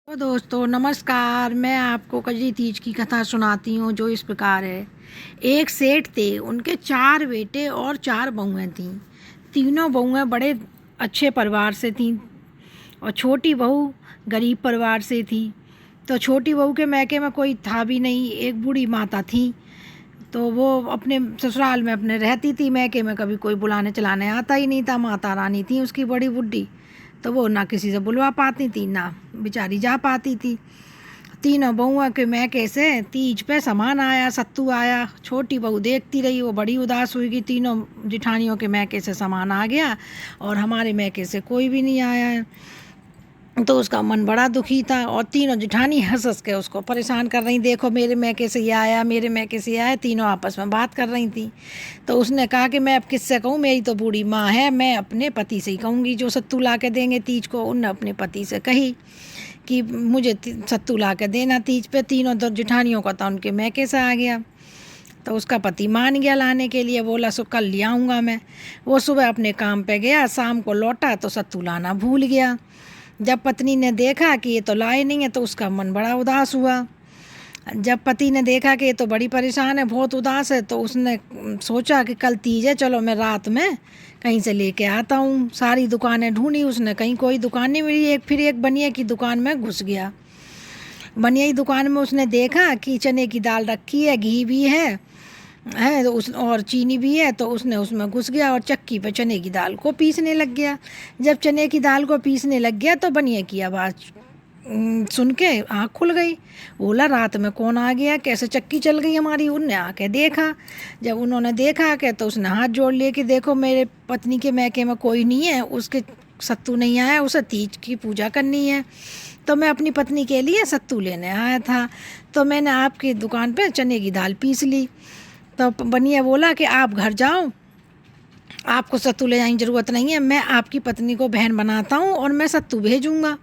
तो दोस्तों नमस्कार। मैं आपको कजरी तीज की कथा सुनाती हूँ जो इस प्रकार है। एक सेठ थे, उनके 4 बेटे और 4 बहुएं थीं। तीनों बहुएं बड़े अच्छे परिवार से थीं और छोटी बहू गरीब परिवार से थी। तो छोटी बहू के मैके में कोई था भी नहीं, एक बूढ़ी माता थी। तो वो अपने ससुराल में अपने रहती थी, मैके में कभी कोई बुलाने चलाने आता ही नहीं था। माता रानी थी उसकी बड़ी बुढ़ी, तो वो ना किसी से बुलवा पाती थी ना बेचारी जा पाती थी। तीनों बहुओं के मैके से तीज पे सामान आया, सत्तू आया। छोटी बहू देखती रही, वो बड़ी उदास हुई कि तीनों जिठानियों के मैके से सामान आ गया और हमारे मैके से कोई भी नहीं आया है। तो उसका मन बड़ा दुखी था और तीनों जिठानी हंस हंस के उसको परेशान कर रही, देखो मेरे मैके से ये आया, मेरे मैके से ये आया। तीनों आपस में बात कर रही थी। तो उसने कहा कि मैं अब किससे कहूँ, मेरी तो बूढ़ी माँ है, मैं अपने पति से ही कहूँगी जो सत्तू ला के देंगे तीज को। उनने अपने पति से कही कि मुझे सत्तू ला के देना तीज पे। तीनों तो जिठानियों का तो उनके मैके से आ गया। तो उसका पति मान गया लाने के लिए, बोला सो कल ले आऊँगा मैं। वो सुबह अपने काम पे गया, शाम को लौटा तो सत्तू लाना भूल गया। जब पत्नी ने देखा कि ये तो लाए नहीं है तो उसका मन बड़ा उदास हुआ। जब पति ने देखा कि ये तो बड़ी परेशान है, बहुत उदास है, तो उसने सोचा कि कल तीज है, चलो मैं रात में कहीं से लेके आता हूँ। सारी दुकानें ढूंढी उसने, कहीं कोई दुकान नहीं मिली। फिर एक बनिए की दुकान में घुस गया। बनिए की दुकान में उसने देखा कि चने की दाल रखी है, घी भी है तो उस और चीनी भी है। तो उसने उसमें घुस गया और चक्की पे चने की दाल को पीसने लग गया। जब चने की दाल को पीसने लग गया तो बनिए की आवाज़ सुन के आँख खुल गई। बोला रात में कौन आ गया, कैसे चक्की चल गई हमारी। उनने आके देखा। जब उन्होंने देखा के तो उसने हाथ जोड़ लिए कि देखो मेरे पत्नी के मैके में कोई नहीं है, उसके सत्तू नहीं आया, उसे तीज की पूजा करनी है, तो मैं अपनी पत्नी के लिए सत्तू लेने आया था, तो मैंने आपकी दुकान पे चने की दाल पीस ली। तो बनिया बोला कि आप घर जाओ, आपको सत्तू ले जाने की ज़रूरत नहीं है, मैं आपकी पत्नी को बहन बनाता हूँ और मैं सत्तू भेजूँगा।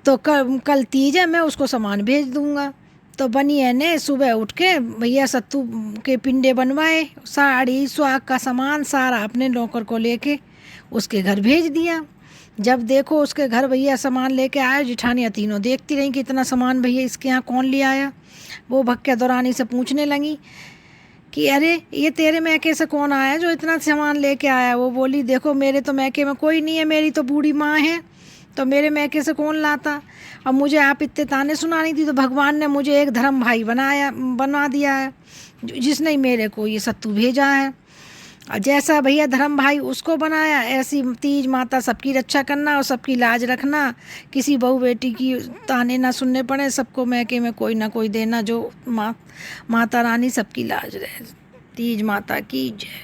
तो कल तीज है, मैं उसको सामान भेज दूँगा। तो बनिया ने सुबह उठ के भैया सत्तू के पिंडे बनवाए, साड़ी सुहाग का सामान सारा अपने नौकर को लेके उसके घर भेज दिया। जब देखो उसके घर भैया सामान लेके आए, जिठानियाँ तीनों देखती रहीं कि इतना सामान भैया इसके यहाँ कौन ले आया। वो भक्के दौरानी से पूछने लगी कि अरे ये तेरे मैके से कौन आया जो इतना सामान लेके आया। वो बोली देखो मेरे तो मैके में कोई नहीं है, मेरी तो बूढ़ी माँ है, तो मेरे मैके से कौन लाता। अब मुझे आप इतने ताने सुनानी थी तो भगवान ने मुझे एक धर्म भाई बना दिया है जिसने ही मेरे को ये सत्तू भेजा है। और जैसा भैया धर्म भाई उसको बनाया, ऐसी तीज माता सबकी रक्षा करना और सबकी लाज रखना, किसी बहू बेटी की ताने ना सुनने पड़े, सबको मैके में कोई ना कोई देना, जो माता रानी सबकी लाज रहे। तीज माता की जय।